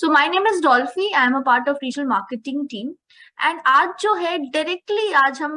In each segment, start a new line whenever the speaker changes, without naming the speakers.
So my name is डॉल्फी, I am a part of regional marketing team. And आज जो है directly आज हम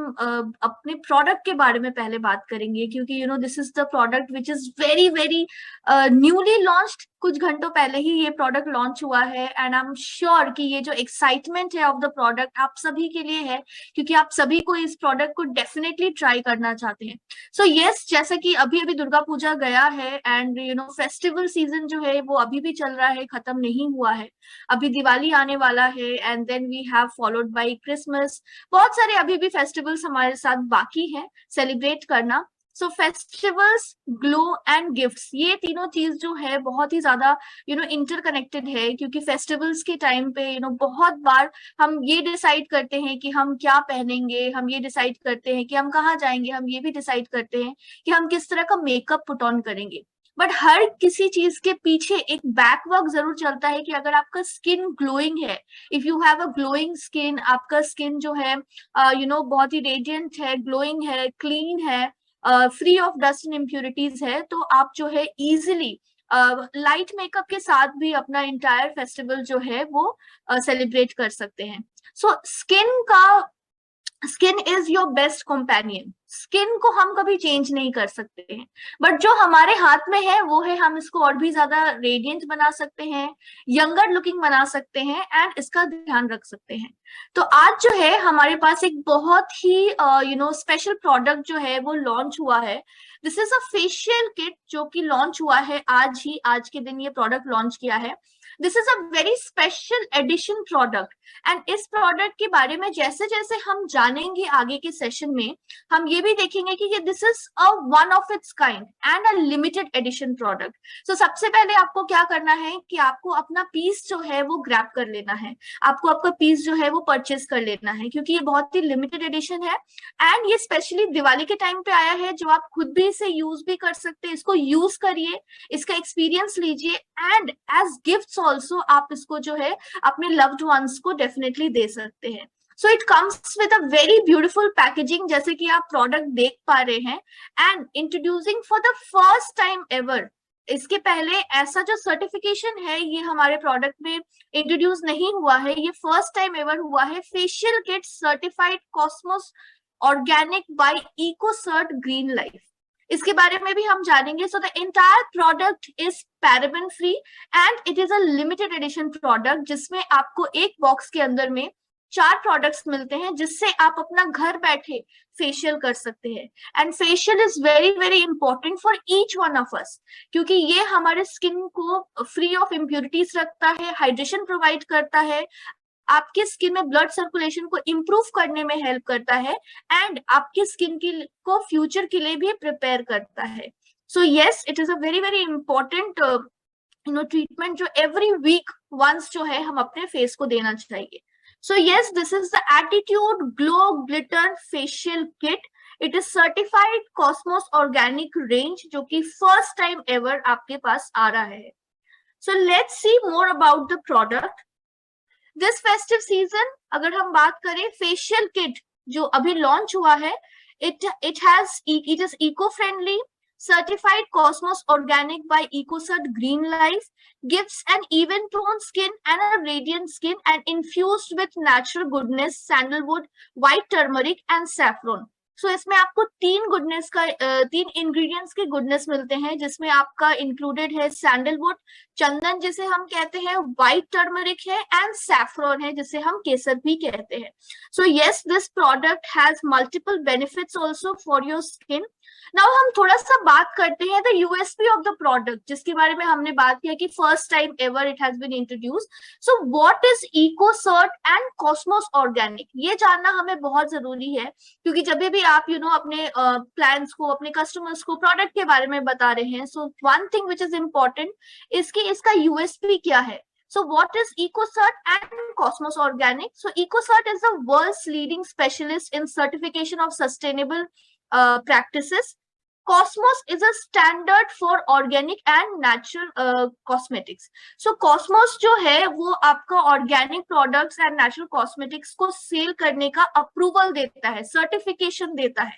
अपने प्रोडक्ट के बारे में पहले बात करेंगे, क्योंकि this is the product which is very very newly launched. कुछ घंटों पहले ही ये प्रोडक्ट लॉन्च हुआ है एंड आई एम श्योर कि ये जो एक्साइटमेंट है ऑफ द प्रोडक्ट आप सभी के लिए है, क्योंकि आप सभी को इस प्रोडक्ट को डेफिनेटली ट्राई करना चाहते हैं। सो यस, जैसा कि अभी अभी दुर्गा पूजा गया है एंड फेस्टिवल सीजन जो है वो अभी भी चल रहा है, खत्म नहीं हुआ है। अभी दिवाली आने वाला है and then we have followed by Christmas. बहुत सारे अभी भी फेस्टिवल्स हमारे साथ बाकी हैं सेलिब्रेट करना। सो फेस्टिवल्स, ग्लो एंड गिफ्ट्स, ये तीनों चीज जो है बहुत ही ज्यादा इंटरकनेक्टेड है, क्योंकि फेस्टिवल्स के टाइम पे बहुत बार हम ये डिसाइड करते हैं कि हम क्या पहनेंगे, हम ये डिसाइड करते हैं कि हम कहाँ जाएंगे, हम ये भी डिसाइड करते हैं कि हम किस तरह का मेकअप पुट ऑन करेंगे। बट हर किसी चीज के पीछे एक बैकवर्क जरूर चलता है कि अगर आपका स्किन ग्लोइंग है, if you have a glowing skin, आपका स्किन जो है बहुत ही रेडियंट है, ग्लोइंग है, क्लीन है, free of dust and impurities है, तो आप जो है इजिली लाइट मेकअप के साथ भी अपना इंटायर फेस्टिवल जो है वो सेलिब्रेट कर सकते हैं। So skin is your best companion. Skin को हम कभी चेंज नहीं कर सकते हैं, बट जो हमारे हाथ में है वो है हम इसको और भी ज्यादा रेडियंट बना सकते हैं, यंगर लुकिंग बना सकते हैं एंड इसका ध्यान रख सकते हैं। तो आज जो है हमारे पास एक बहुत ही स्पेशल प्रोडक्ट जो है वो लॉन्च हुआ है। This is a facial kit जो कि लॉन्च हुआ है आज के दिन ये प्रोडक्ट लॉन्च किया है। This is a very special addition product and इस प्रोडक्ट के बारे में जैसे जैसे हम जानेंगे आगे के सेशन में, हम ये भी देखेंगे कि this is a one of its kind and a limited edition product. So सबसे पहले आपको क्या करना है कि आपको अपना पीस जो है वो ग्रैब कर लेना है, आपको आपका पीस जो है वो परचेज कर लेना है, क्योंकि ये बहुत ही लिमिटेड एडिशन है एंड ये स्पेशली दिवाली के टाइम पे आया है, जो आप खुद भी इसे यूज भी कर सकते हैं। इसको यूज करिए, इसका एक्सपीरियंस लीजिए एंड एज गिफ्ट्स ऑल्सो आप इसको जो है अपने लव्ड वंस को डेफिनेटली दे सकते हैं। So it comes with a very beautiful packaging, जैसे कि आप प्रोडक्ट देख पा रहे हैं। And introducing for the first time ever, इसके पहले ऐसा जो सर्टिफिकेशन है ये हमारे प्रोडक्ट में इंट्रोड्यूस नहीं हुआ है, ये फर्स्ट टाइम एवर हुआ है। Facial kit certified Cosmos organic by Ecocert green life, इसके बारे में भी हम जानेंगे। So the entire product is paraben free and it is a limited edition product, जिसमें आपको एक बॉक्स के अंदर में 4 प्रोडक्ट्स मिलते हैं, जिससे आप अपना घर बैठे फेशियल कर सकते हैं। And facial is very very important for each one of us, क्योंकि ये हमारे स्किन को फ्री ऑफ इम्प्योरिटीज रखता है, हाइड्रेशन प्रोवाइड करता है, आपके स्किन में ब्लड सर्कुलेशन को इम्प्रूव करने में हेल्प करता है एंड आपके स्किन को फ्यूचर के लिए भी प्रिपेयर करता है। So yes, it is a very very important treatment जो एवरी वीक वंस जो है हम अपने फेस को देना चाहिए। सो yes, this is the attitude glow glitter facial kit. It is certified Cosmos organic range, जो कि फर्स्ट टाइम एवर आपके पास आ रहा है। So let's see more about the product. This festive season अगर हम बात करें, फेशियल किट जो अभी लॉन्च हुआ है, it is eco friendly, certified Cosmos Organic by EcoCert Green Life, gives an even tone skin and a radiant skin and infused with natural goodness, sandalwood, white turmeric and saffron. सो इसमें आपको 3 ingredients के goodness मिलते हैं, जिसमें आपका included है sandalwood, चंदन जिसे हम कहते हैं, व्हाइट टर्मरिक है एंड सैफरॉन है जिसे हम केसर भी कहते हैं। So yes, this product has multiple benefits also for your skin. Now हम थोड़ा सा बात करते हैं the USP of the product, जिसके बारे में हमने बात किया कि first time ever it has been introduced. So what is Ecocert and Cosmos organic, ये जानना हमें बहुत जरूरी है, क्योंकि जब भी आप अपने प्लान्स को, अपने कस्टमर्स को प्रोडक्ट के बारे में बता रहे हैं, so one thing which is important इसका यूएसपी क्या है। So what is EcoCert and Cosmos Organic? So EcoCert is the world's leading specialist in certification of sustainable practices. Cosmos is a standard for organic and natural cosmetics. So Cosmos जो है वो आपका organic products and natural cosmetics को cell करने का approval देता है, certification देता है।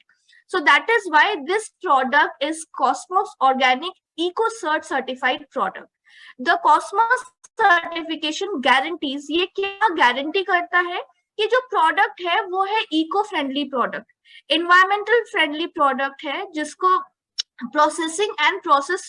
So that is why this product is Cosmos Organic EcoCert certified product. The Cosmos certification guarantees, ये क्या गारंटी करता है कि जो प्रोडक्ट है वो है eco friendly product, environmental friendly product है, जिसको प्रोसेसिंग एंड प्रोसेस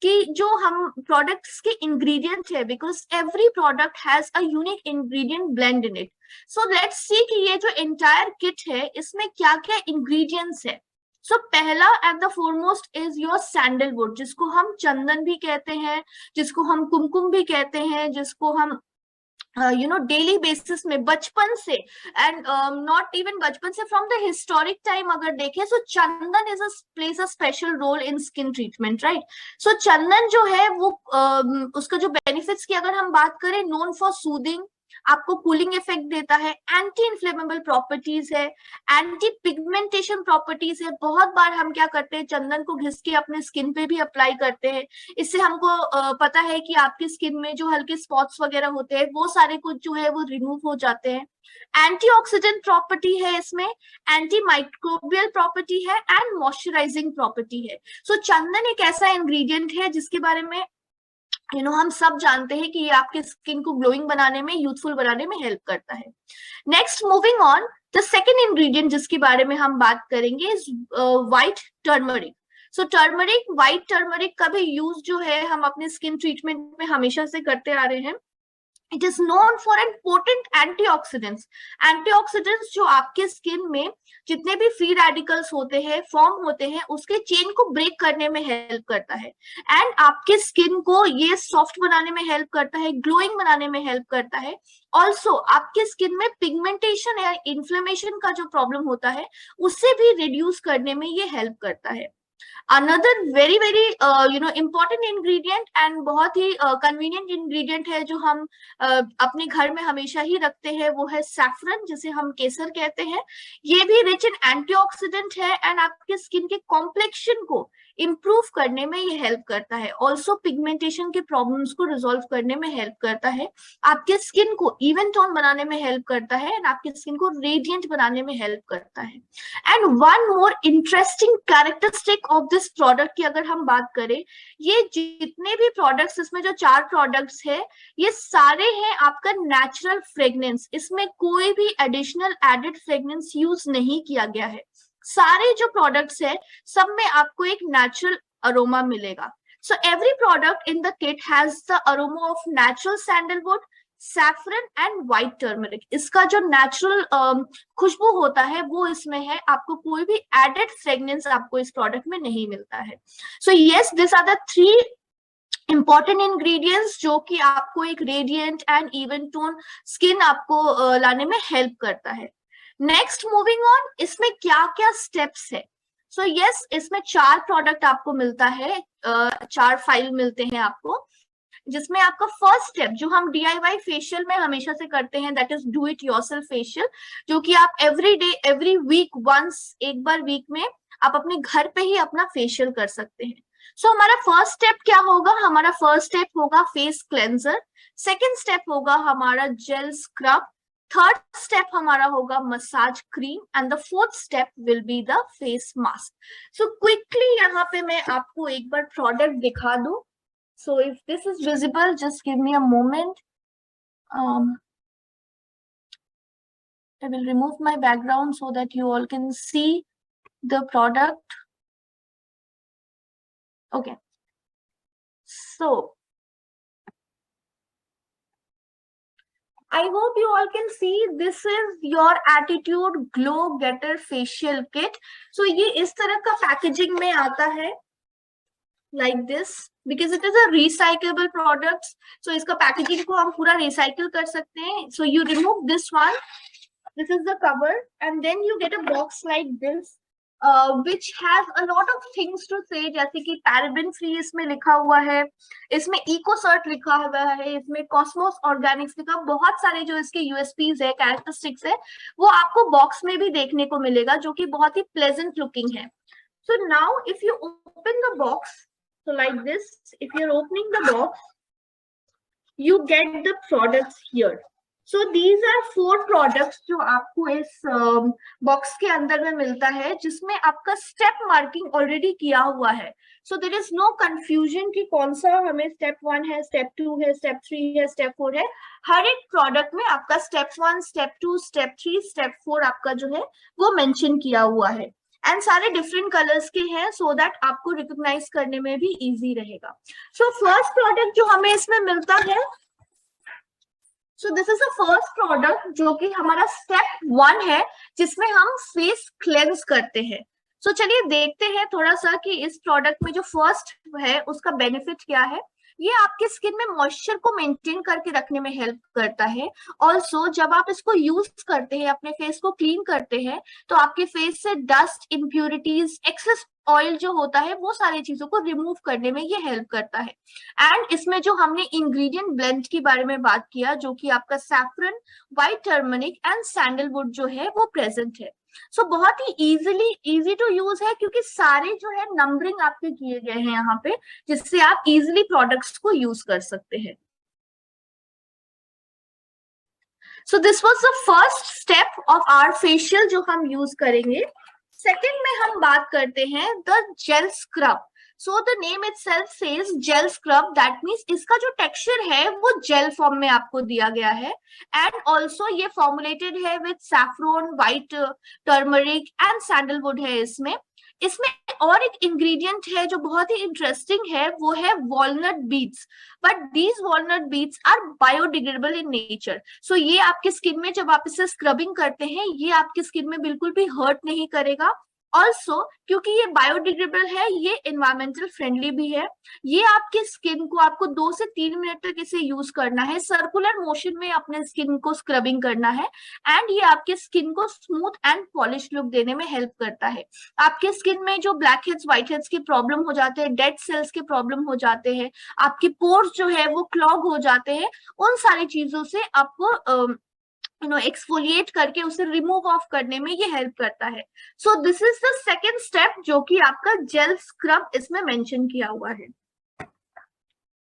कि जो हम प्रोडक्ट्स के इंग्रेडिएंट है, because every product has a unique ingredient blend in it. So let's see कि ये जो एंटायर किट है इसमें क्या क्या इंग्रेडिएंट्स है। सो पहला at the foremost is your sandalwood, जिसको हम चंदन भी कहते हैं, जिसको हम कुमकुम भी कहते हैं, जिसको हम डेली बेसिस में बचपन से, एंड नॉट इवन बचपन से, फ्रॉम द हिस्टोरिक टाइम अगर देखें, so chandan is place a special role in skin treatment, right. So चंदन जो है वो उसका जो बेनिफिट्स की अगर हम बात करें, नोन फॉर सूदिंग, आपको कूलिंग इफेक्ट देता है, एंटी इन्फ्लेमेबल प्रॉपर्टीज है, एंटी पिगमेंटेशन प्रॉपर्टीज है। बहुत बार हम क्या करते हैं, चंदन को घिस के अपने स्किन पे भी अप्लाई करते हैं, इससे हमको पता है कि आपकी स्किन में जो हल्के स्पॉट्स वगैरह होते हैं वो सारे कुछ जो है वो रिमूव हो जाते हैं। एंटीऑक्सीडेंट प्रॉपर्टी है इसमें, एंटी माइक्रोबियल प्रॉपर्टी है, एंड मॉइस्चराइजिंग प्रॉपर्टी है। सो चंदन एक ऐसा इंग्रेडिएंट है जिसके बारे में हम सब जानते हैं कि ये आपके स्किन को ग्लोइंग बनाने में, यूथफुल बनाने में हेल्प करता है। Next, moving on, the second ingredient जिसके बारे में हम बात करेंगे is white turmeric. So turmeric, white turmeric का भी यूज जो है हम अपने स्किन ट्रीटमेंट में हमेशा से करते आ रहे हैं। It is known for an potent antioxidants. Antioxidants जो आपके स्किन में जितने भी फ्री रेडिकल्स होते हैं, फॉर्म होते हैं, उसके चेन को ब्रेक करने में हेल्प करता है, एंड आपके स्किन को ये सॉफ्ट बनाने में हेल्प करता है, ग्लोइंग बनाने में हेल्प करता है। ऑल्सो आपके स्किन में पिगमेंटेशन या इन्फ्लेमेशन का जो प्रॉब्लम होता है उससे भी रिड्यूस करने में ये हेल्प करता है। Another very very important ingredient and बहुत ही कन्वीनियंट इंग्रेडिएंट है जो हम अपने घर में हमेशा ही रखते हैं, वो है सैफरन, जिसे हम केसर कहते हैं। ये भी रिच इन एंटीऑक्सीडेंट है, एंड आपके स्किन के कॉम्प्लेक्शन को इंप्रूव करने में ये हेल्प करता है। ऑल्सो पिगमेंटेशन के प्रॉब्लम्स को रिजोल्व करने में हेल्प करता है, आपके स्किन को इवन टोन बनाने में हेल्प करता है, एंड आपके स्किन को रेडिएंट बनाने में हेल्प करता है। And one more interesting characteristic of this product की अगर हम बात करें, ये जितने भी प्रोडक्ट्स, इसमें जो 4 प्रोडक्ट्स है, ये सारे हैं आपका नेचुरल फ्रेग्रेंस। इसमें कोई भी एडिशनल एडेड फ्रेग्रेंस यूज नहीं किया गया है। सारे जो प्रोडक्ट्स है सब में आपको एक नेचुरल अरोमा मिलेगा। So every product in the kit has the aroma of natural sandalwood, saffron and white turmeric. इसका जो नेचुरल खुशबू होता है वो इसमें है, आपको कोई भी एडेड फ्रेग्रेंस आपको इस प्रोडक्ट में नहीं मिलता है। So yes, this are the 3 important ingredients जो कि आपको एक radiant and even tone skin आपको लाने में हेल्प करता है। नेक्स्ट, मूविंग ऑन, इसमें क्या क्या स्टेप्स है। सो यस, इसमें 4 प्रोडक्ट आपको मिलता है, 4 फाइल मिलते हैं आपको, जिसमें आपका फर्स्ट स्टेप जो हम DIY फेशियल में हमेशा से करते हैं, that is do it yourself facial, जो कि आप every day, every week, once, एक बार वीक में आप अपने घर पे ही अपना फेशियल कर सकते हैं। सो हमारा फर्स्ट स्टेप क्या होगा, हमारा फर्स्ट स्टेप होगा फेस क्लेंजर, सेकेंड स्टेप होगा हमारा जेल स्क्रब, थर्ड स्टेप हमारा होगा massage cream, and the fourth step will be the face mask. So quickly यहाँ पे मैं आपको एक बार प्रोडक्ट दिखा दूं। So if this is visible, just give me a moment. I will remove my background so that you all can see the product. Okay. So I hope you all can see this is your Attitude Glow Getter Facial Kit. So ये इस तरह का packaging में आता है, like this, because it is a recyclable products. So इसका packaging को हम पूरा रिसाइकिल कर सकते हैं. So you remove this one, this is the cover, and then you get a box like this, which has a lot of things to say, जैसे कि paraben free इसमें लिखा हुआ है, इसमें इकोसर्ट लिखा हुआ है, इसमें कॉस्मोस ऑर्गेनिक्स लिखा, बहुत सारे जो इसके यूएसपीज है, कैरेक्टरिस्टिक्स है, वो आपको बॉक्स में भी देखने को मिलेगा, जो कि बहुत ही प्लेजेंट लुकिंग है. So now if you open the box, so like this, if you're opening the box, you get the products here. So these are 4 products जो आपको इस बॉक्स के अंदर में मिलता है, जिसमें आपका स्टेप मार्किंग ऑलरेडी किया हुआ है। सो देर इज नो कंफ्यूजन कि कौन सा हमें स्टेप 1 है, स्टेप 2 है, स्टेप 3 है, स्टेप 4 है। हर एक प्रोडक्ट में आपका स्टेप 1, स्टेप 2, स्टेप 3, स्टेप 4 आपका जो है वो मेंशन किया हुआ है, एंड सारे डिफरेंट कलर्स के हैं, सो दैट आपको रिकॉग्नाइज करने में भी इजी रहेगा। सो फर्स्ट प्रोडक्ट जो हमें इसमें मिलता है, सो this is the first product जो कि हमारा स्टेप 1 है, जिसमें हम फेस क्लेंस करते हैं। सो चलिए देखते हैं थोड़ा सा कि इस प्रोडक्ट में जो फर्स्ट है उसका बेनिफिट क्या है। ये आपके स्किन में मॉइस्चर को मेंटेन करके रखने में हेल्प करता है। ऑल्सो जब आप इसको यूज करते हैं, अपने फेस को क्लीन करते हैं, तो आपके फेस से डस्ट, इम्प्यूरिटीज, एक्सेस ऑयल जो होता है, वो सारी चीजों को रिमूव करने में ये हेल्प करता है। एंड इसमें जो हमने इंग्रेडिएंट ब्लेंड के बारे में बात किया, जो कि आपका saffron, white turmeric and sandalwood जो है वो प्रेजेंट है। सो बहुत ही इजी टू यूज है, क्योंकि सारे जो है नंबरिंग आपके किए गए हैं यहाँ पे, जिससे आप इजिली प्रोडक्ट्स को यूज कर सकते हैं। So this was the first step of our facial जो हम यूज करेंगे। सेकेंड में हम बात करते हैं the jail scrub. So the name itself says jail scrub, that means इसका जो टेक्सचर है वो जेल फॉर्म में आपको दिया गया है। एंड ऑल्सो ये फॉर्मुलेटेड है with saffron, white turmeric and sandalwood है इसमें। इसमें और एक इंग्रेडिएंट है जो बहुत ही इंटरेस्टिंग है, वो है walnut beads. But these walnut beads are biodegradable in nature. So ये आपके स्किन में जब आप इसे स्क्रबिंग करते हैं, ये आपके स्किन में बिल्कुल भी हर्ट नहीं करेगा। ऑल्सो क्योंकि ये बायोडिग्रेडेबल है, ये एनवायरमेंटल फ्रेंडली भी है। ये आपके स्किन को, आपको 2 से 3 मिनट तक इसे यूज करना है, सर्कुलर मोशन में अपने स्किन को स्क्रबिंग करना है। एंड ये आपके स्किन को स्मूथ एंड पॉलिश लुक देने में हेल्प करता है। आपके स्किन में जो ब्लैक हेड्स, व्हाइट हेड्स के प्रॉब्लम हो जाते हैं, डेड सेल्स के प्रॉब्लम हो जाते हैं, आपके पोर्स जो है वो क्लॉग हो जाते हैं, उन सारी चीजों से आपको एक्सफोलिएट करके उसे रिमूव ऑफ करने में ये हेल्प करता है। सो this is the second step जो कि आपका जेल स्क्रब इसमें मेंशन किया हुआ है।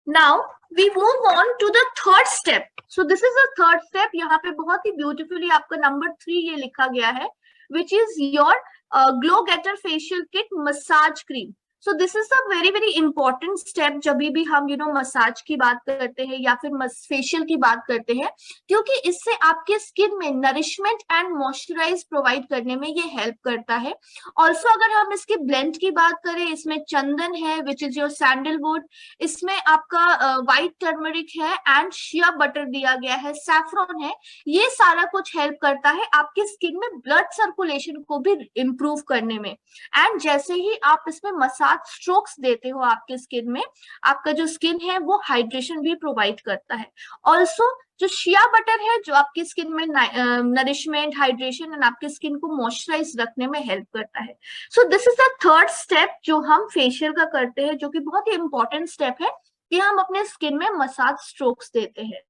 Now we move on to the third step. So this is the third step. यहाँ पे बहुत ही ब्यूटीफुली आपका नंबर 3 ये लिखा गया है, which is your glow getter facial kit massage cream. So this is a very very important step जब भी हम मसाज की बात करते हैं या फिर फेशियल की बात करते हैं, क्योंकि इससे आपके स्किन में नरिशमेंट एंड मॉइस्चराइज प्रोवाइड करने में ये हेल्प करता है। ऑल्सो अगर हम इसके ब्लेंड की बात करें, इसमें चंदन है विच इज योर सैंडलवुड, इसमें आपका व्हाइट टर्मरिक है एंड शिया बटर दिया गया है, सैफरॉन है। ये सारा कुछ हेल्प करता है आपके स्किन में ब्लड सर्कुलेशन को भी इम्प्रूव करने में। एंड जैसे ही आप इसमें मसाज स्ट्रोक्स देते हो आपके स्किन में, आपका जो स्किन है वो हाइड्रेशन भी प्रोवाइड करता है। ऑल्सो जो शिया बटर है, जो आपकी स्किन में नरिशमेंट, हाइड्रेशन एंड आपके स्किन को मॉइस्चराइज रखने में हेल्प करता है। सो this is the third step जो हम फेशियल का करते हैं, जो कि बहुत ही इंपॉर्टेंट स्टेप है कि हम अपने स्किन में मसाज स्ट्रोक्स देते हैं।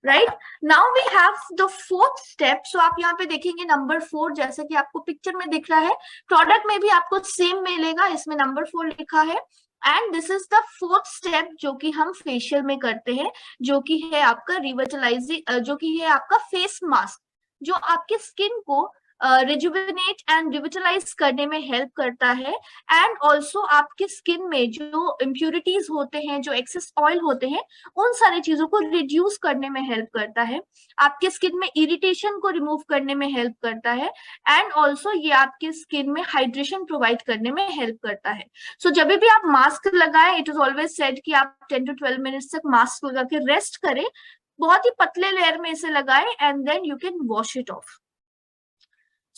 Right, now we have the fourth step. So आप यहाँ पे देखेंगे नंबर 4, जैसे कि आपको पिक्चर में दिख रहा है, प्रोडक्ट में भी आपको सेम मिलेगा, इसमें नंबर 4 लिखा है। And this is the fourth step जो कि हम फेशियल में करते हैं, जो कि है आपका रिविटलाइजिंग, जो कि है आपका फेस मास्क, जो आपके स्किन को रिजुविनेट एंड रिविटलाइज करने में हेल्प करता है। एंड ऑल्सो आपके स्किन में जो इम्प्यूरिटीज होते हैं, जो एक्सेस ऑयल होते हैं, उन सारी चीजों को रिड्यूस करने में हेल्प करता है। आपके स्किन में इरिटेशन को रिमूव करने में हेल्प करता है। एंड ऑल्सो ये आपके स्किन में हाइड्रेशन प्रोवाइड करने में हेल्प करता है। सो जब भी आप मास्क लगाएं, इट इज ऑलवेज सेड कि आप 10 to 12 मिनट्स तक मास्क लगा के रेस्ट करें, बहुत ही पतले लेयर में इसे लगाएं, and then you can wash it off.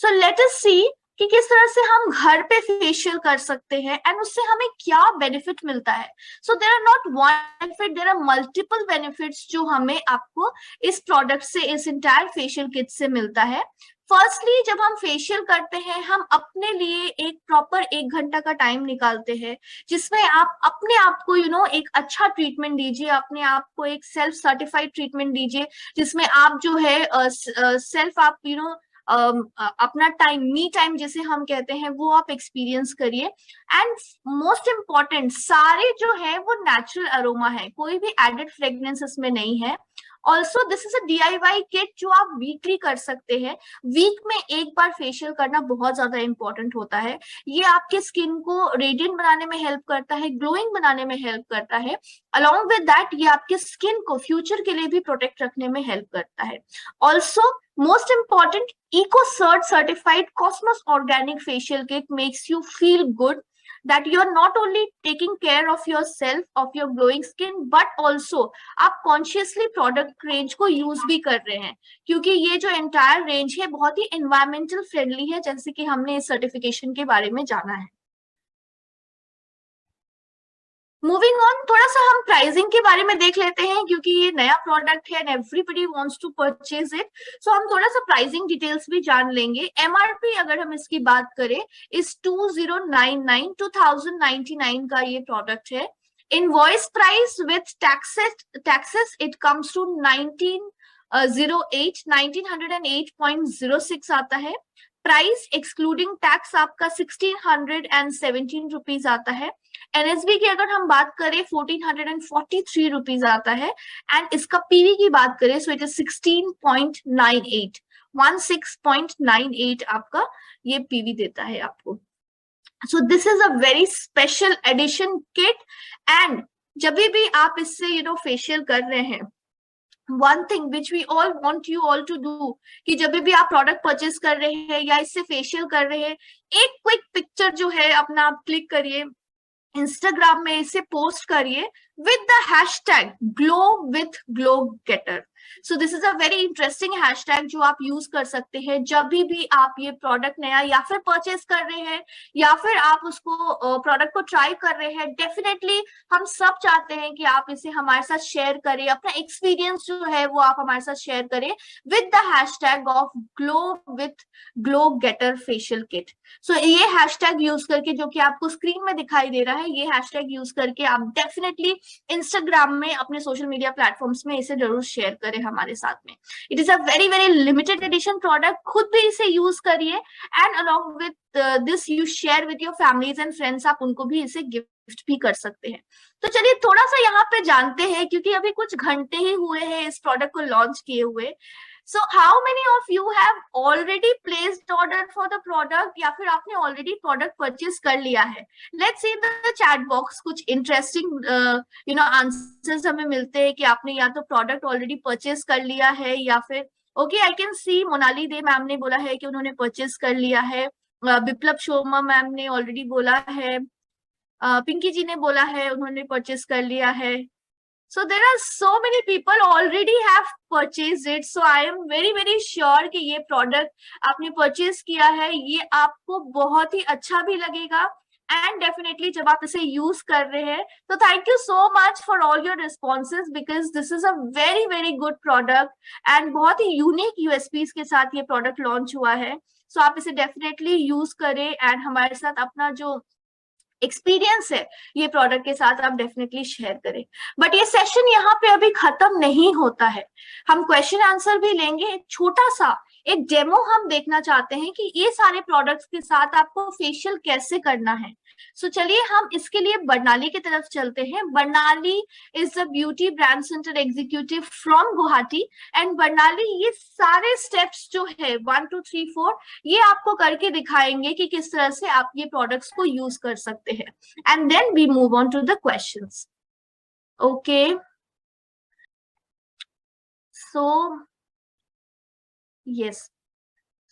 So let us see कि किस तरह से हम घर पे फेशियल कर सकते हैं एंड उससे हमें क्या बेनिफिट मिलता है। So there are not one benefit, there are multiple benefits जो हमें आपको इस प्रोडक्ट से, इस इंटायर फेशियल किट से मिलता है। फर्स्टली जब हम फेशियल करते हैं, हम अपने लिए एक प्रॉपर 1 घंटा का टाइम निकालते हैं, जिसमें आप अपने आप को एक अच्छा ट्रीटमेंट दीजिए, अपने आप को एक सेल्फ सर्टिफाइड ट्रीटमेंट दीजिए, जिसमें आप जो है सेल्फ आप अपना टाइम, मी टाइम जिसे हम कहते हैं, वो आप एक्सपीरियंस करिए। एंड मोस्ट इम्पॉर्टेंट, सारे जो है वो नेचुरल अरोमा है, कोई भी एडेड फ्रेग्रेंस इसमें नहीं है। Also this is a DIY kit जो आप वीकली कर सकते हैं। वीक में एक बार फेशियल करना बहुत ज्यादा इंपॉर्टेंट होता है। ये आपके स्किन को रेडियंट बनाने में हेल्प करता है, ग्लोइंग बनाने में हेल्प करता है। अलॉन्ग विद दैट ये आपके स्किन को फ्यूचर के लिए भी प्रोटेक्ट रखने में हेल्प करता है। Also most important, EcoCert certified Cosmos Organic Facial Kit makes you feel good that you're not only taking care of yourself, of your glowing skin, but also आप consciously product range को use भी कर रहे हैं, क्योंकि ये जो entire range है बहुत ही environmental friendly है, जैसे कि हमने इस certification के बारे में जाना है। मूविंग ऑन, थोड़ा सा हम प्राइसिंग के बारे में देख लेते हैं, क्योंकि ये नया प्रोडक्ट है and everybody wants to purchase it. So हम थोड़ा सा प्राइसिंग डिटेल्स भी जान लेंगे। MRP अगर हम इसकी बात करें इस 2099 का ये प्रोडक्ट है। Invoice price with taxes it comes to 1908 आता है। प्राइस एक्सक्लूडिंग टैक्स आपका 1617 रुपीज आता है। NSB की अगर हम बात करें 1443 रुपीज आता है। एंड इसका PV की बात करें सो इट इज 16.98 आपका ये PV देता है आपको। So this is a very special edition kit. And जब भी आप इससे फेशियल कर रहे हैं, one thing which we all want you all to do, कि जब भी आप प्रोडक्ट परचेज कर रहे हैं या इससे फेशियल कर रहे हैं, एक क्विक पिक्चर जो है अपना आप क्लिक करिए, इंस्टाग्राम में इसे पोस्ट करिए with the hashtag glow with glow getter. So this is a very interesting hashtag जो आप यूज कर सकते हैं जब भी आप ये प्रोडक्ट नया या फिर परचेज कर रहे हैं या फिर आप उसको प्रोडक्ट को ट्राई कर रहे हैं। डेफिनेटली हम सब चाहते हैं कि आप इसे हमारे साथ शेयर करें, अपना एक्सपीरियंस जो है वो आप हमारे साथ शेयर करें with the hashtag of glow with glow getter facial kit. So ये हैशटैग यूज करके, जो कि आपको स्क्रीन में दिखाई दे रहा है, ये हैशटैग यूज करके आप डेफिनेटली इंस्टाग्राम में अपने सोशल मीडिया प्लेटफॉर्म्स में इसे जरूर शेयर करें हमारे साथ में। It is a very very limited edition product, खुद भी इसे यूज करिए and along with this you share with your families and friends, आप उनको भी इसे गिफ्ट भी कर सकते हैं। तो चलिए थोड़ा सा यहाँ पे जानते हैं, क्योंकि अभी कुछ घंटे ही हुए हैं इस प्रोडक्ट को लॉन्च किए हुए। So how many of you have already placed order for the product, या फिर आपने already product purchase कर लिया है? Let's see the chat box, कुछ interesting answers हमें मिलते हैं कि आपने या तो product already purchase कर लिया है या फिर okay, I can see Monali they ma'am ने बोला है कि उन्होंने purchase कर लिया है। बिप्लब शर्मा मैम ने already बोला है। पिंकी जी ने बोला है उन्होंने purchase कर लिया है। So there are so many people already have purchased it. So I am very very sure कि ये product आपने purchase किया है, ये आपको बहुत ही अच्छा भी लगेगा। And definitely जब आप इसे use कर रहे हैं, तो thank you so much for all your responses because this is a very very good product and बहुत ही unique USPs के साथ ये product launch हुआ है। So आप इसे definitely use करें and हमारे साथ अपना जो एक्सपीरियंस है ये प्रोडक्ट के साथ आप डेफिनेटली शेयर करें। बट ये सेशन यहाँ पे अभी खत्म नहीं होता है, हम क्वेश्चन आंसर भी लेंगे। एक छोटा सा एक डेमो हम देखना चाहते हैं कि ये सारे प्रोडक्ट्स के साथ आपको फेशियल कैसे करना है। सो चलिए हम इसके लिए बरनाली की तरफ चलते हैं। Barnali is the beauty brand centre executive from Guwahati and Barnali ये सारे स्टेप्स जो है 1 2 3 4 ये आपको करके दिखाएंगे कि किस तरह से आप ये प्रोडक्ट्स को यूज कर सकते हैं। And then we move on to the questions. Okay, so yes,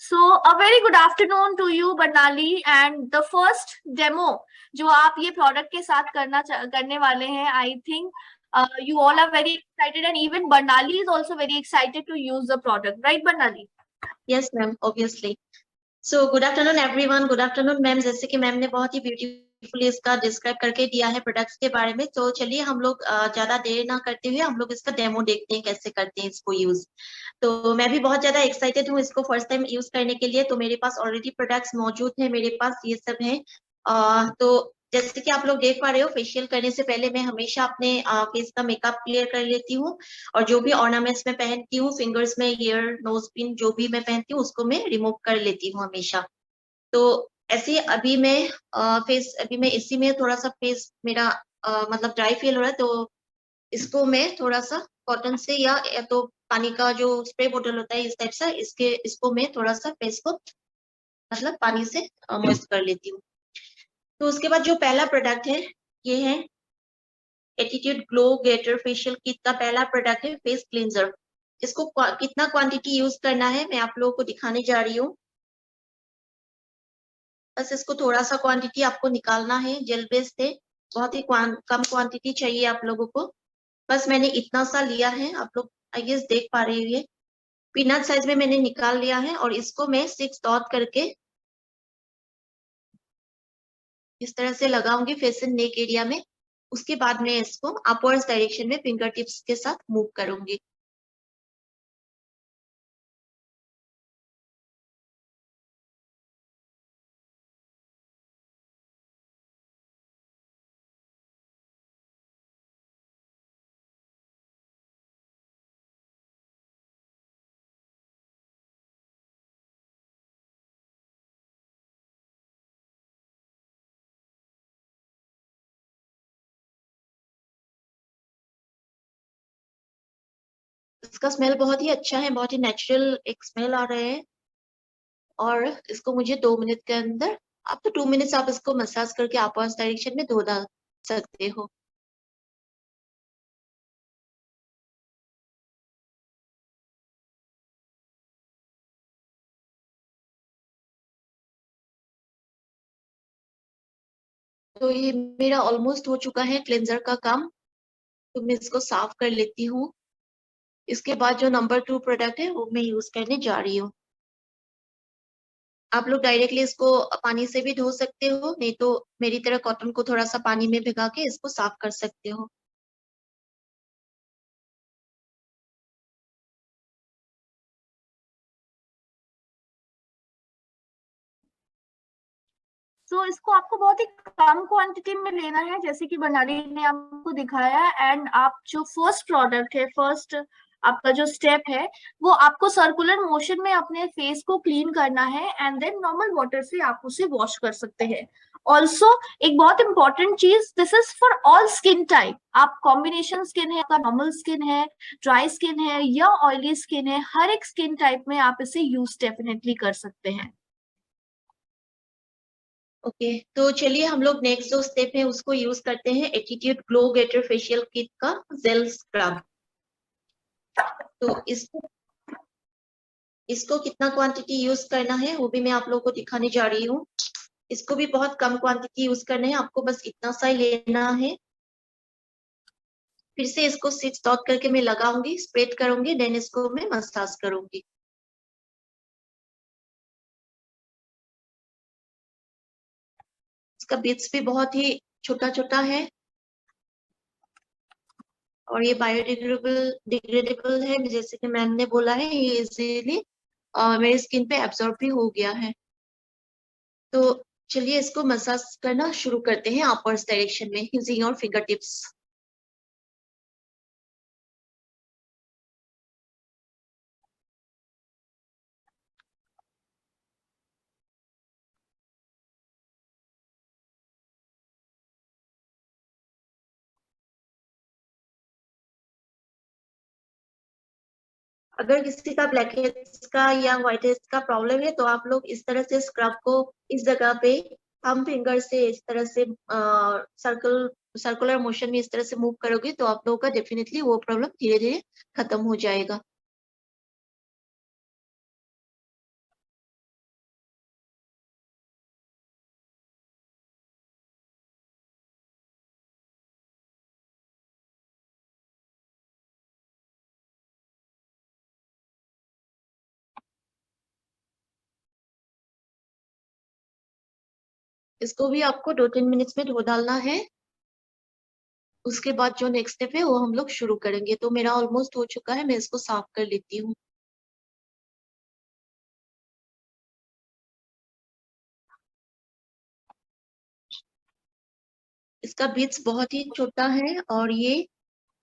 So a very good afternoon to you Barnali, and the first demo जो आप ये product के साथ करने वाले हैं, I think you all are very excited and even Barnali is also very excited to use the product, right Barnali?
Yes ma'am, obviously. So good afternoon everyone, good afternoon ma'am। जैसे कि ma'am ने बहुत ही beautifully इसका describe करके दिया है products के बारे में, तो चलिए हम लोग ज्यादा देर ना करते हुए हम लोग इसका डेमो देखते हैं कैसे करते हैं इसको यूज। तो मैं भी बहुत ज्यादा एक्साइटेड हूँ इसको फर्स्ट टाइम यूज करने के लिए। तो मेरे पास ऑलरेडी प्रोडक्ट्स मौजूद है, मेरे पास ये सब है। तो जैसे कि आप लोग देख पा रहे हो, फेशियल करने से पहले मैं हमेशा अपने फेस का मेकअप क्लियर कर लेती हूँ और जो भी ऑर्नामेंट्स मैं पहनती हूँ, फिंगर्स में ईयर नोज पिन जो भी मैं पहनती हूँ उसको मैं रिमूव कर लेती हूँ हमेशा। तो ऐसे अभी मैं इसी में थोड़ा सा फेस मेरा मतलब ड्राई फील हो रहा है, तो इसको मैं थोड़ा सा कॉटन से या तो पानी का जो स्प्रे बोतल होता है इस टाइप से, इसको मैं थोड़ा सा फेस को मतलब पानी से मॉइस्ट कर लेती हूँ। तो उसके बाद जो पहला प्रोडक्ट है ये है attitude glow getter facial kit का पहला प्रोडक्ट है फेस क्लींजर। इसको कितना क्वांटिटी यूज करना है मैं आप लोगों को दिखाने जा रही हूँ। बस इसको थोड़ा सा क्वांटिटी आपको निकालना है, जेल बेस्ड है, बहुत ही कम क्वांटिटी चाहिए आप लोगों को। बस मैंने इतना सा लिया है, आप लोग आई गेस देख पा रहे होंगे, पीनट साइज में मैंने निकाल लिया है और इसको मैं 6 डॉट करके इस तरह से लगाऊंगी फेस एंड नेक एरिया में। उसके बाद मैं इसको अपवर्ड्स डायरेक्शन में फिंगर टिप्स के साथ मूव करूंगी। इसका स्मेल बहुत ही अच्छा है, बहुत ही नेचुरल एक स्मेल आ रहा है। और इसको मुझे 2 मिनट के अंदर, आप तो 2 मिनट्स आप इसको मसाज करके अपवर्ड्स डायरेक्शन में धो डाल सकते हो। तो ये मेरा ऑलमोस्ट हो चुका है क्लेंजर का काम, तो मैं इसको साफ कर लेती हूँ। इसके बाद जो नंबर 2 प्रोडक्ट है वो मैं यूज करने जा रही हूँ। आप लोग डायरेक्टली इसको पानी से भी धो सकते हो, नहीं तो मेरी तरह कॉटन को थोड़ा सा पानी में भिगा के इसको साफ कर सकते हो।
तो इसको आपको बहुत ही कम क्वांटिटी में लेना है, जैसे कि बनाली ने आपको दिखाया। एंड आप जो फर्स्ट प्रोडक्ट है, फर्स्ट आपका जो स्टेप है, वो आपको सर्कुलर मोशन में अपने फेस को क्लीन करना है एंड देन नॉर्मल वाटर से आप उसे वॉश कर सकते हैं। ऑल्सो एक बहुत इंपॉर्टेंट चीज, this is for all skin type. आप कॉम्बिनेशन स्किन है, आपका नॉर्मल स्किन है, ड्राई स्किन है या ऑयली स्किन है, हर एक स्किन टाइप में आप इसे यूज डेफिनेटली कर सकते हैं।
ओके तो चलिए हम लोग नेक्स्ट जो स्टेप है उसको यूज करते हैं, attitude glow getter facial kit का जेल स्क्रब। तो इसको कितना क्वांटिटी यूज करना है वो भी मैं आप लोगों को दिखाने जा रही हूँ। इसको भी बहुत कम क्वांटिटी यूज करना है, आपको बस इतना सा ही लेना है। फिर से इसको 6 डॉट करके मैं लगाऊंगी, स्प्रेड करूंगी, देन इसको मैं मसाज करूंगी। इसका बीट्स भी बहुत ही छोटा छोटा है और ये बायोडिग्रेडेबल डिग्रेडेबल है, जैसे कि मैम ने बोला है ये इजीली मेरे स्किन पे एब्जॉर्ब भी हो गया है। तो चलिए इसको मसाज करना शुरू करते हैं अपवर्ड्स डायरेक्शन में यूजिंग योर फिंगर टिप्स। अगर किसी का ब्लैक हेड्स का या व्हाइट हेड्स का प्रॉब्लम है तो आप लोग इस तरह से स्क्रब को इस जगह पे थंब फिंगर से इस तरह से सर्कुलर मोशन में इस तरह से मूव करोगे तो आप लोगों का डेफिनेटली वो प्रॉब्लम धीरे धीरे खत्म हो जाएगा। इसको भी आपको 2-3 मिनट्स में धो डालना है। उसके बाद जो नेक्स्ट स्टेप है वो हम लोग शुरू करेंगे। तो मेरा ऑलमोस्ट हो चुका है, मैं इसको साफ कर लेती हूँ। इसका बीट्स बहुत ही छोटा है और ये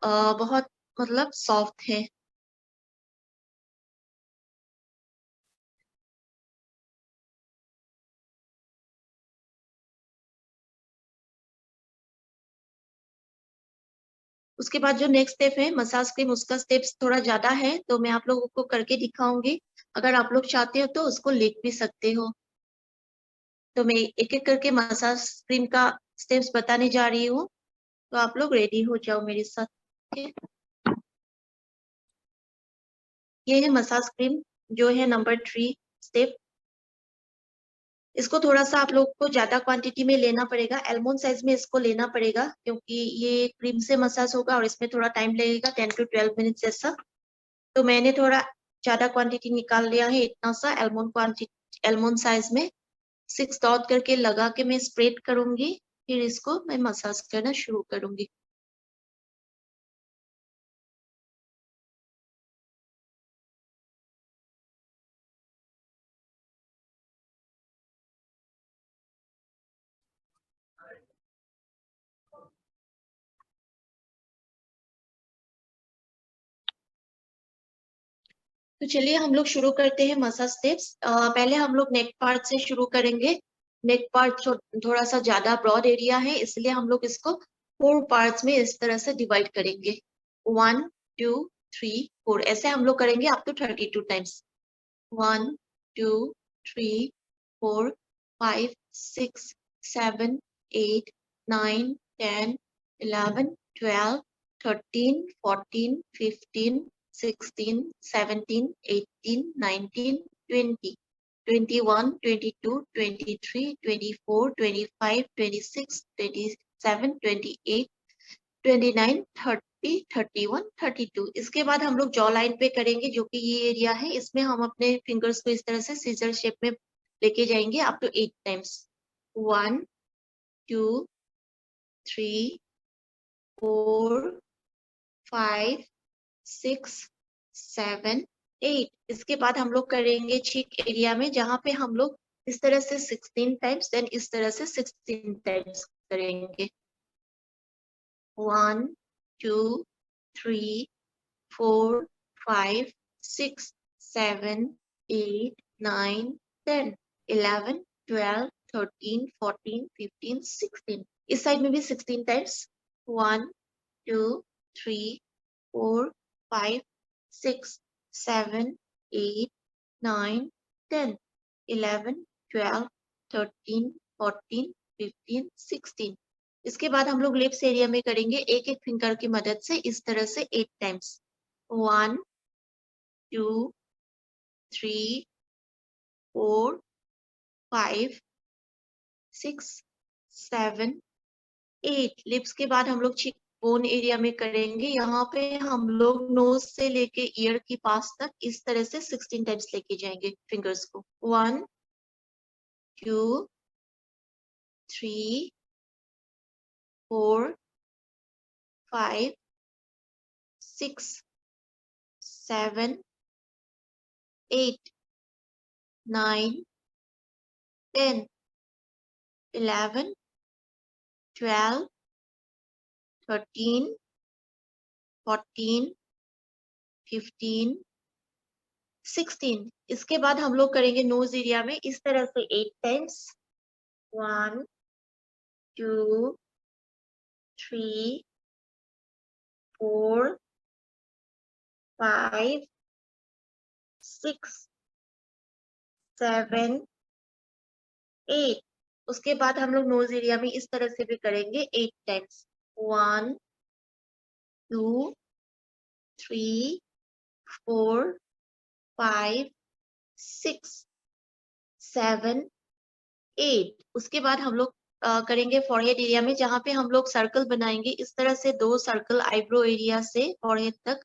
बहुत मतलब सॉफ्ट है। उसके बाद जो नेक्स्ट स्टेप है मसाज क्रीम, उसका स्टेप्स थोड़ा ज्यादा है, तो मैं आप लोगों को करके दिखाऊंगी। अगर आप लोग चाहते हो तो उसको लिख भी सकते हो। तो मैं एक एक करके मसाज क्रीम का स्टेप्स बताने जा रही हूँ, तो आप लोग रेडी हो जाओ मेरे साथ। ठीक है? ये है मसाज क्रीम, जो है नंबर 3 स्टेप। इसको थोड़ा सा आप लोग को ज्यादा क्वांटिटी में लेना पड़ेगा, एलमोंड साइज में इसको लेना पड़ेगा, क्योंकि ये क्रीम से मसाज होगा और इसमें थोड़ा टाइम लगेगा, 10 to 12 मिनट जैसा। तो मैंने थोड़ा ज्यादा क्वांटिटी निकाल लिया है, इतना सा एलमोंड साइज में 6 डॉट करके लगा के मैं स्प्रेड करूंगी, फिर इसको मैं मसाज करना शुरू करूंगी। तो चलिए हम लोग शुरू करते हैं मसाज स्टेप्स। पहले हम लोग नेक पार्ट से शुरू करेंगे। नेक पार्ट थोड़ा सा ज्यादा ब्रॉड एरिया है, इसलिए हम लोग इसको 4 पार्ट्स में इस तरह से डिवाइड करेंगे। 1 2 3 4 ऐसे हम लोग करेंगे अप टू 32 टाइम्स। 1 2 3 4 5 6 7 8 9 10 11 12 13 14 15 16 17 18 19 20 21 22 23 24 25 26 27 28 29 30 31 32। इसके बाद हम लोग जॉ लाइन पे करेंगे, जो कि ये एरिया है, इसमें हम अपने फिंगर्स को इस तरह से सीजर शेप में लेके जाएंगे अप टू 8 टाइम्स। 1 2 3 4 5 6 7 8। इसके बाद हम लोग करेंगे चीक एरिया में, जहां पे हम लोग इस तरह से 16 टाइम्स, देन इस तरह से 16 टाइम्स करेंगे। 1 2 3 4 5 6 7 8 9 10 11 12 13 14 15 16। इस साइड में भी 16 टाइम्स। 1 2 3 4 5 6 7 8 9 10 11 12 13 14 15 16। इसके बाद हम लोग लिप्स एरिया में करेंगे एक एक फिंगर की मदद से इस तरह से 8 टाइम्स। 1 2 3 4 5 6 7 8। लिप्स के बाद हम लोग चीक बोन एरिया में करेंगे, यहाँ पे हम लोग नोज से लेके ईयर की पास तक इस तरह से 16 टाइम्स लेके जाएंगे फिंगर्स को। 1 2 3 4 5 6 7 8 9 10 11 12 13 14 15 16। इसके बाद हम लोग करेंगे नोज एरिया में इस तरह से 8 टाइम्स। 1 2 3 4 5 6 7 8। उसके बाद हम लोग नोज एरिया में इस तरह से भी करेंगे 8 टाइम्स। 1 2 3 4 5 6 7 8। उसके बाद हम लोग करेंगे फॉरहेड एरिया में, जहाँ पे हम लोग सर्कल बनाएंगे इस तरह से 2 सर्कल आईब्रो एरिया से फॉरहेड तक।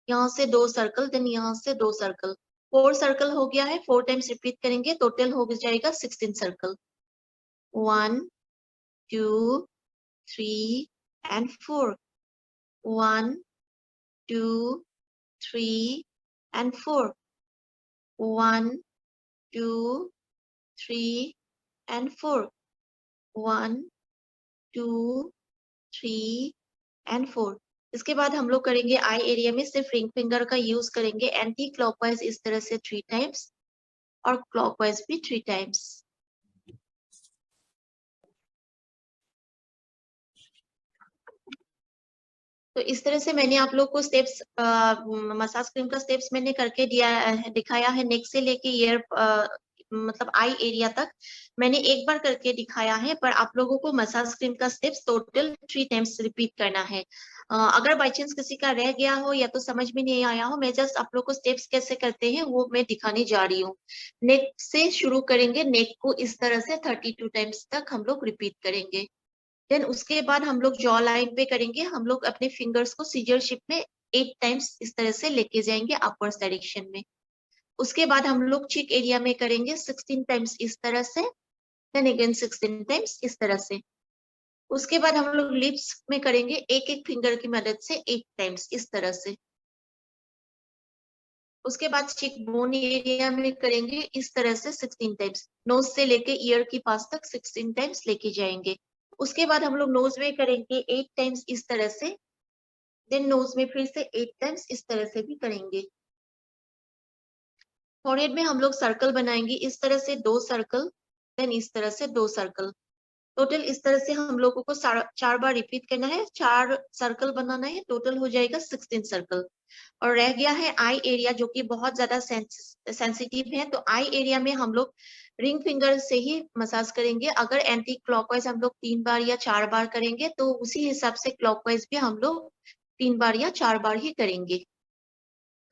यहाँ से 2 सर्कल, देन यहाँ से 2 सर्कल, 4 सर्कल हो गया है। 4 टाइम्स रिपीट करेंगे, टोटल हो जाएगा 16 circle. 1 2 3 and 4। 1 2 3 and 4। 1 2 3 and 4। 1 2 3 and 4। इसके बाद हम लोग करेंगे आई एरिया में, सिर्फ रिंग फिंगर का यूज करेंगे एंटी क्लॉकवाइज इस तरह से 3 टाइम्स और क्लॉकवाइज भी 3 टाइम्स। तो इस तरह से मैंने आप लोग को स्टेप्स, मसाज क्रीम का स्टेप्स मैंने करके दिखाया है। नेक से लेके ईयर मतलब आई एरिया तक मैंने एक बार करके दिखाया है, पर आप लोगों को मसाज क्रीम का स्टेप्स टोटल 3 टाइम्स रिपीट करना है। अगर बाई चांस किसी का रह गया हो या तो समझ में नहीं आया हो, मैं जस्ट आप लोग को स्टेप्स कैसे करते हैं वो मैं दिखाने जा रही हूँ। नेक से शुरू करेंगे, नेक को इस तरह से 32 टाइम्स तक हम लोग रिपीट करेंगे। देन उसके बाद हम लोग जॉ लाइन पे करेंगे, हम लोग अपने फिंगर्स को सीजर शेप में 8 टाइम्स इस तरह से लेके जाएंगे अपवर्ड्स डायरेक्शन में। उसके बाद हम लोग चिक एरिया में करेंगे 16 टाइम्स इस तरह से, देन अगेन 16 टाइम्स इस तरह से। उसके बाद हम लोग लिप्स में करेंगे एक एक फिंगर की मदद से 8 टाइम्स इस तरह से। उसके बाद चिक बोन एरिया में करेंगे इस तरह से 16 टाइम्स, नोज से लेके ईयर के पास तक 16 टाइम्स लेके जाएंगे। उसके बाद हम लोग नोज में करेंगे 8 टाइम्स इस तरह से, देन नोज में फिर से 8 टाइम्स इस तरह से भी करेंगे। फॉरहेड में हम लोग सर्कल बनाएंगे इस तरह से 2 सर्कल, देन इस तरह से 2 सर्कल। टोटल इस तरह से हम लोगों को 4 बार रिपीट करना है, 4 सर्कल बनाना है, टोटल हो जाएगा 16 सर्कल। और रह गया है आई एरिया, जो कि बहुत ज्यादा सेंसिटिव है। तो आई एरिया में हम लोग रिंग फिंगर से ही मसाज करेंगे। अगर एंटी क्लॉकवाइज हम लोग 3 बार या 4 बार करेंगे, तो उसी हिसाब से क्लॉकवाइज भी हम लोग 3 बार या 4 बार ही करेंगे।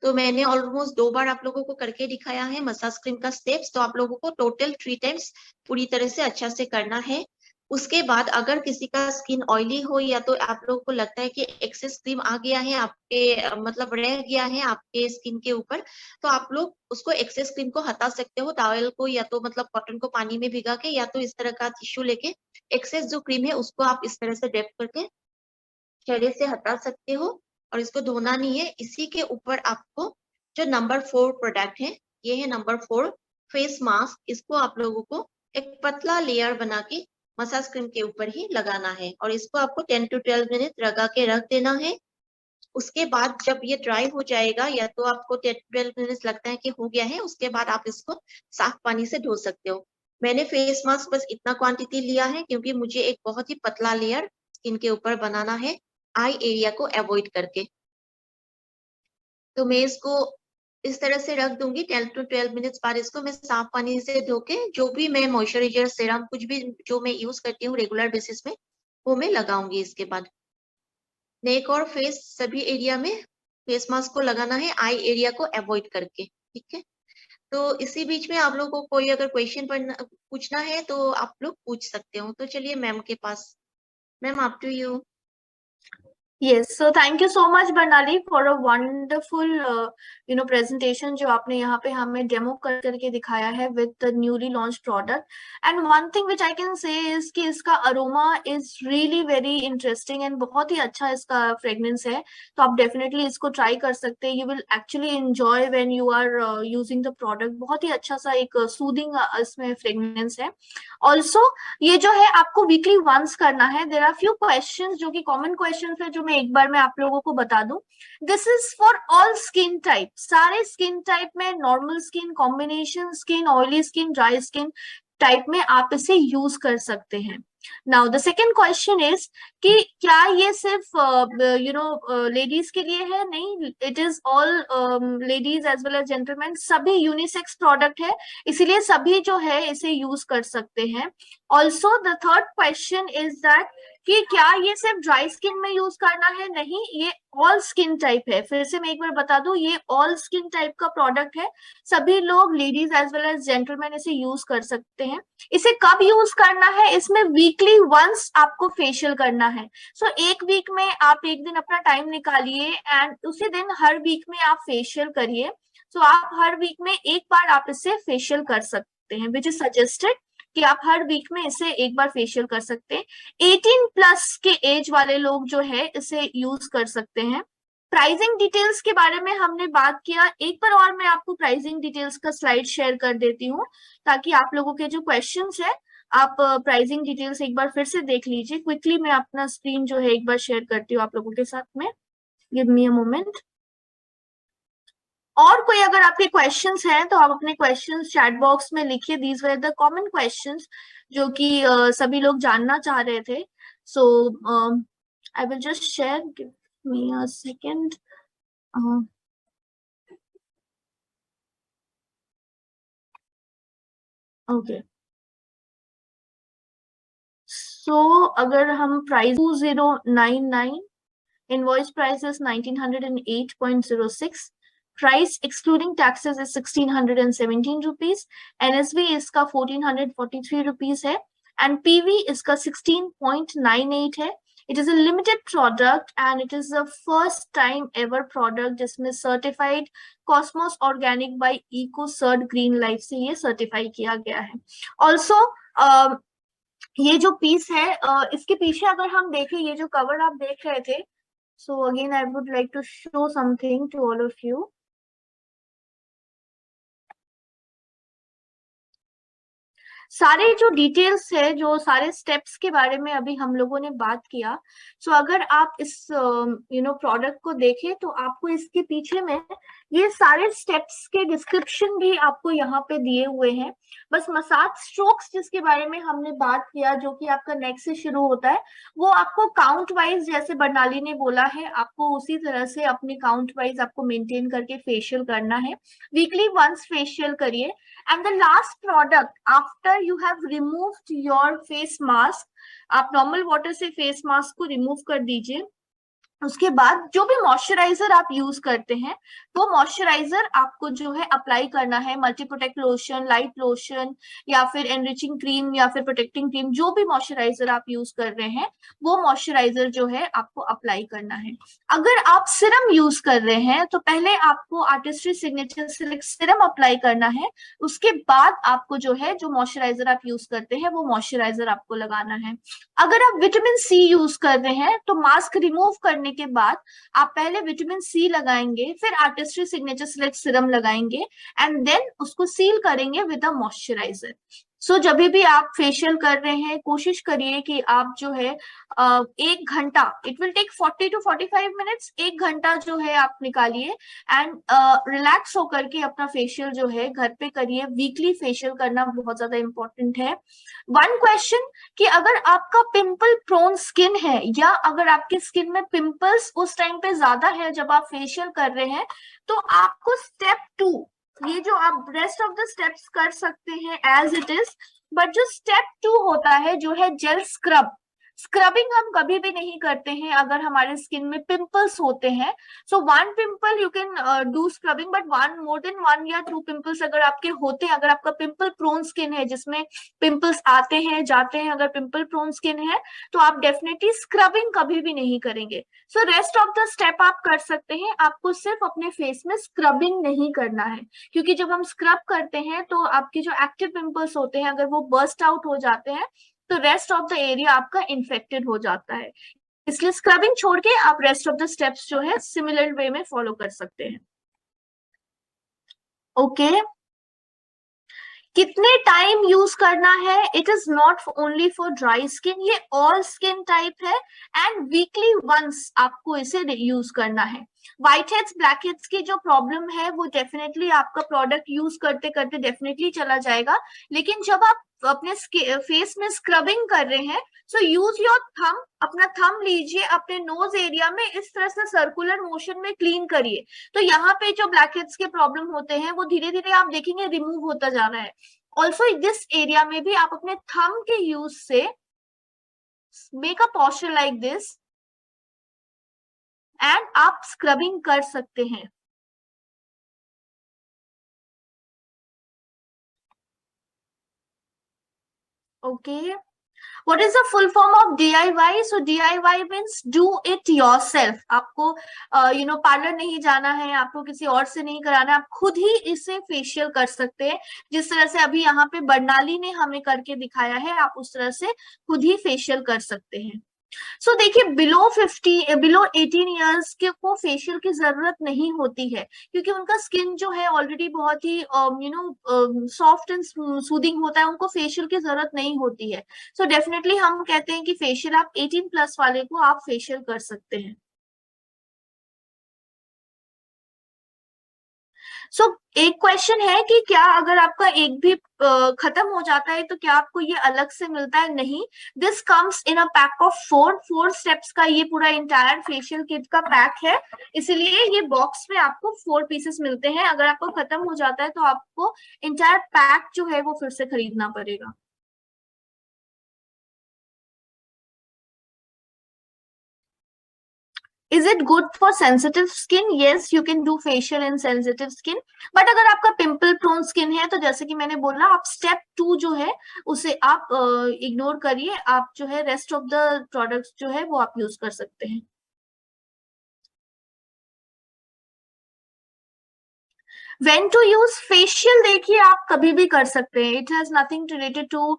तो मैंने ऑलमोस्ट 2 बार आप लोगों को करके दिखाया है मसाज क्रीम का स्टेप्स। तो आप लोगों को टोटल 3 टाइम्स पूरी तरह से अच्छा से करना है। उसके बाद अगर किसी का स्किन ऑयली हो या तो आप लोगों को लगता है कि एक्सेस क्रीम आ गया है आपके, मतलब रह गया है आपके स्किन के ऊपर, तो आप लोग उसको एक्सेस क्रीम को हटा सकते हो। टॉवल को या तो मतलब कॉटन को पानी में भिगा के, या तो इस तरह का टिश्यू लेके एक्सेस जो क्रीम है उसको आप इस तरह से डैप करके चेहरे से हटा सकते हो। और इसको धोना नहीं है। इसी के ऊपर आपको जो नंबर 4 प्रोडक्ट है, ये है नंबर 4 फेस मास्क। इसको आप लोगों को एक पतला लेयर बना के मसाज क्रीम के ऊपर ही लगाना है, और इसको आपको 10 to 12 मिनट लगा के रख देना है। उसके बाद जब ये ड्राई हो जाएगा, या तो आपको 10 to 12 मिनट लगता है कि हो गया है, उसके बाद आप इसको साफ पानी से धो सकते हो। मैंने फेस मास्क बस इतना क्वांटिटी लिया है, क्योंकि मुझे एक बहुत ही पतला लेयर स्किन के ऊपर बनाना है आई एरिया को अवॉइड करके। तो मैं इसको इस तरह से रख दूंगी। 10 to 12 मिनट्स बाद इसको मैं साफ पानी से धो के, जो भी मैं मॉइस्चराइजर सीरम कुछ भी जो मैं यूज करती हूँ रेगुलर बेसिस में, वो मैं लगाऊंगी। इसके बाद नेक और फेस सभी एरिया में फेस मास्क को लगाना है, आई एरिया को अवॉइड करके। ठीक है, तो इसी बीच में आप लोगों को कोई अगर क्वेश्चन पूछना है तो आप लोग पूछ सकते हो। तो चलिए मैम के पास। Ma'am up to you.
Yes, so thank you so much Barnali for a wonderful presentation जो आपने यहाँ पे हमें डेमो कर करके दिखाया है with the newly launched product. And one thing which I can say is कि इसका aroma is really very interesting and बहुत ही अच्छा इसका fragrance है। तो आप definitely इसको try कर सकते हैं। You will actually enjoy when you are using the product. बहुत ही अच्छा सा एक soothing इसमें fragrance है। Also ये जो है आपको वीकली वंस करना है। देयर आर फ्यू क्वेश्चंस जो कि कॉमन क्वेश्चंस है, जो मैं एक बार में आप लोगों को बता दूं। This is for all skin type, सारे स्किन टाइप में, normal skin, combination skin, oily skin, dry skin type में आप इसे यूज कर सकते हैं। Now the second question is कि क्या ये सिर्फ लेडीज के लिए है? नहीं, it is all ladies as well as gentleman, सभी यूनिसेक्स प्रोडक्ट है, इसीलिए सभी जो है इसे यूज कर सकते हैं। Also the third question is that कि क्या ये सिर्फ ड्राई स्किन में यूज करना है? नहीं, ये ऑल स्किन टाइप है। फिर से मैं एक बार बता दूं, ये ऑल स्किन टाइप का प्रोडक्ट है, सभी लोग, ladies as well as gentleman इसे यूज कर सकते हैं। इसे कब यूज करना है? इसमें वीकली वंस आपको फेशियल करना है। सो एक वीक में आप एक दिन अपना टाइम निकालिए एंड उसी दिन हर वीक में आप फेशियल करिए। सो आप हर वीक में एक बार आप इसे फेशियल कर सकते हैं, विच इज सजेस्टेड कि आप हर वीक में इसे एक बार फेशियल कर सकते हैं। 18 प्लस के एज वाले लोग जो है इसे यूज कर सकते हैं। प्राइसिंग डिटेल्स के बारे में हमने बात किया, एक बार और मैं आपको प्राइसिंग डिटेल्स का स्लाइड शेयर कर देती हूँ, ताकि आप लोगों के जो क्वेश्चंस है आप प्राइसिंग डिटेल्स एक बार फिर से देख लीजिए। क्विकली मैं अपना स्क्रीन जो है एक बार शेयर करती हूँ आप लोगों के साथ में। Give me a moment. और कोई अगर आपके क्वेश्चंस हैं तो आप अपने क्वेश्चंस चैट बॉक्स में लिखिए। These were the common questions जो कि सभी लोग जानना चाह रहे थे। So I will just share, give me a second. Okay, so अगर हम price 2099, invoice price is 1908.06, price excluding taxes is 1617 rupees, NSV इसका 1443 rupees है, and PV इसका 16.98 है. It is a limited product and it is the first time ever product जिसमें certified Cosmos Organic by EcoCert Green Life से ये certify किया गया है. Also ये जो पीस है इसके पीछे अगर हम देखें, ये जो कवर आप देख रहे थे, so again I would like to show something to all of you. सारे जो डिटेल्स है, जो सारे स्टेप्स के बारे में अभी हम लोगों ने बात किया, सो अगर आप इस प्रोडक्ट को देखें तो आपको इसके पीछे में ये सारे स्टेप्स के डिस्क्रिप्शन भी आपको यहाँ पे दिए हुए हैं. बस मसाज स्ट्रोक्स जिसके बारे में हमने बात किया, जो कि आपका नेक से शुरू होता है, वो आपको काउंट वाइज, जैसे बरनाली ने बोला है, आपको उसी तरह से अपने काउंट वाइज आपको मेंटेन करके फेशियल करना है. वीकली वंस फेशियल करिए. And the last product after you have removed your face mask, आप नॉर्मल वाटर से फेस मास्क को रिमूव कर दीजिए. उसके बाद जो भी मॉइस्चराइजर आप यूज करते हैं, वो मॉइस्चराइजर आपको जो है अप्लाई करना है. Multi protect lotion, light lotion, या फिर एनरिचिंग क्रीम, या फिर प्रोटेक्टिंग क्रीम, जो भी मॉइस्चराइजर आप यूज कर रहे हैं, वो मॉइस्चराइजर जो है आपको अप्लाई करना है. अगर आप सिरम यूज कर रहे हैं तो पहले आपको artistry signature silk serum apply करना है. उसके बाद आपको जो है, जो मॉइस्चराइजर आप यूज करते हैं, वो मॉइस्चराइजर आपको लगाना है. अगर आप विटामिन सी यूज कर रहे हैं तो मास्क रिमूव करने के बाद आप पहले विटामिन सी लगाएंगे, फिर आर्टिस्ट्री सिग्नेचर सिलेक्ट सिरम लगाएंगे, एंड देन उसको सील करेंगे विद अ मॉइस्चराइजर. सो जब भी आप फेशियल कर रहे हैं, कोशिश करिए कि आप जो है 1 घंटा, it will take 40 to 45 minutes, 1 घंटा जो है आप निकालिए एंड रिलैक्स होकर के अपना फेशियल जो है घर पे करिए. वीकली फेशियल करना बहुत ज्यादा इंपॉर्टेंट है. वन क्वेश्चन, कि अगर आपका पिंपल प्रोन स्किन है, या अगर आपकी स्किन में पिंपल्स उस टाइम पे ज्यादा है जब आप फेशियल कर रहे हैं, तो आपको स्टेप 2, ये जो आप रेस्ट ऑफ द स्टेप्स कर सकते हैं एज इट इज, बट जो स्टेप 2 होता है, जो है जेल स्क्रब. स्क्रबिंग हम कभी भी नहीं करते हैं अगर हमारे स्किन में पिंपल्स होते हैं. सो 1 pimple you can do scrubbing, but more than 1 या 2 पिंपल्स अगर आपके होते हैं, अगर आपका पिंपल प्रोन स्किन है जिसमें पिंपल्स आते हैं जाते हैं, अगर पिंपल प्रोन स्किन है, तो आप डेफिनेटली स्क्रबिंग कभी भी नहीं करेंगे. So rest of the step आप कर सकते हैं, आपको सिर्फ अपने फेस में स्क्रबिंग नहीं करना है, क्योंकि जब हम स्क्रब करते हैं तो आपके जो एक्टिव पिंपल्स होते हैं, अगर वो बर्स्ट आउट हो जाते हैं, तो रेस्ट ऑफ द एरिया आपका इन्फेक्टेड हो जाता है. इसलिए स्क्रबिंग छोड़ के आप रेस्ट ऑफ द स्टेप्स जो है सिमिलर वे में फॉलो कर सकते हैं. ओके, कितने टाइम यूज करना है? It is not only for dry skin, ये ऑल स्किन टाइप है, एंड वीकली वंस आपको इसे यूज करना है. व्हाइट हेड्स, ब्लैक हेड्स की जो प्रॉब्लम है, वो डेफिनेटली आपका प्रोडक्ट यूज करते करते डेफिनेटली चला जाएगा. लेकिन जब आप अपने फेस में स्क्रबिंग कर रहे हैं, सो यूज योर थंब, अपना थंब लीजिए, अपने नोज एरिया में इस तरह से सर्कुलर मोशन में क्लीन करिए. तो यहाँ पे जो ब्लैक हेड्स के प्रॉब्लम होते हैं, वो धीरे धीरे आप देखेंगे रिमूव होता जा रहा है. ऑल्सो दिस एरिया में भी आप अपने थंब के यूज से make a posture like this, and आप स्क्रबिंग कर सकते हैं. Okay. What is the full form of DIY? So DIY means do it yourself. आपको पार्लर नहीं जाना है, आपको किसी और से नहीं कराना है, आप खुद ही इसे फेशियल कर सकते हैं. जिस तरह से अभी यहाँ पे बरनाली ने हमें करके दिखाया है, आप उस तरह से खुद ही फेशियल कर सकते हैं. सो देखिए, बिलो 18 ईयर्स के को फेशियल की जरूरत नहीं होती है, क्योंकि उनका स्किन जो है ऑलरेडी बहुत ही सॉफ्ट एंड सूदिंग होता है, उनको फेशियल की जरूरत नहीं होती है. सो डेफिनेटली हम कहते हैं कि फेशियल आप 18+ वाले को आप फेशियल कर सकते हैं. सो एक क्वेश्चन है कि क्या अगर आपका एक भी खत्म हो जाता है तो क्या आपको ये अलग से मिलता है? नहीं, this comes in a pack of 4 steps का ये पूरा इंटायर फेशियल किट का पैक है, इसीलिए ये बॉक्स में आपको 4 पीसेस मिलते हैं। अगर आपको खत्म हो जाता है तो आपको इंटायर पैक जो है वो फिर से खरीदना पड़ेगा। Is it good for sensitive skin? Yes, you can do facial in sensitive skin. But अगर आपका पिंपल प्रोन स्किन है तो जैसे कि मैंने बोला, आप स्टेप 2 जो है उसे आप इग्नोर करिए, आप जो है रेस्ट ऑफ द प्रोडक्ट्स जो है वो आप यूज कर सकते हैं। वेन टू यूज फेशियल, देखिए आप कभी भी कर सकते हैं, it has nothing related to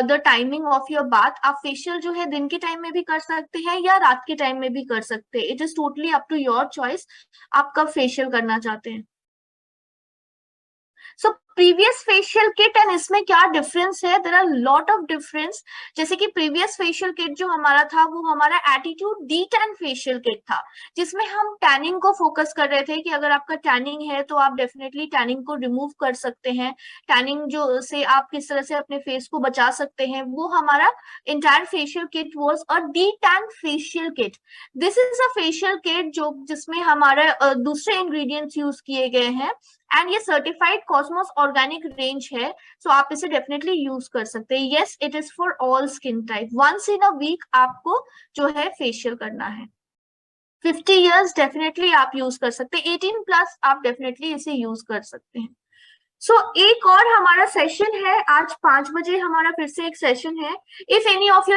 the timing of your bath. आप फेशियल जो है दिन के टाइम में भी कर सकते हैं या रात के टाइम में भी कर सकते हैं, it is totally up to your choice, आप कब फेशियल करना चाहते हैं। So previous facial kit and इसमें क्या डिफरेंस है? There are lot of difference. जैसे कि प्रीवियस फेशियल किट जो हमारा था वो हमारा attitude D tan facial kit था, जिसमें हम टैनिंग को फोकस कर रहे थे कि अगर आपका टैनिंग है तो आप डेफिनेटली टैनिंग को रिमूव कर सकते हैं, टैनिंग जो से आप किस तरह से अपने फेस को बचा सकते हैं, वो हमारा entire facial kit was a D tan facial kit. This is a facial kit जो जिसमें हमारे दूसरे इंग्रेडिएंट्स यूज किए गए हैं एंड ये सर्टिफाइड कॉस्मोस ऑर्गेनिक रेंज है, सो आप इसे डेफिनेटली यूज कर सकते हैं। Yes, it is for all skin type. Once in a week आपको जो है फेशियल करना है। 50 इयर्स डेफिनेटली आप यूज कर सकते हैं, 18 प्लस आप डेफिनेटली इसे यूज कर सकते हैं। सो एक और हमारा सेशन है आज 5 बजे, हमारा फिर से एक सेशन है। If any of your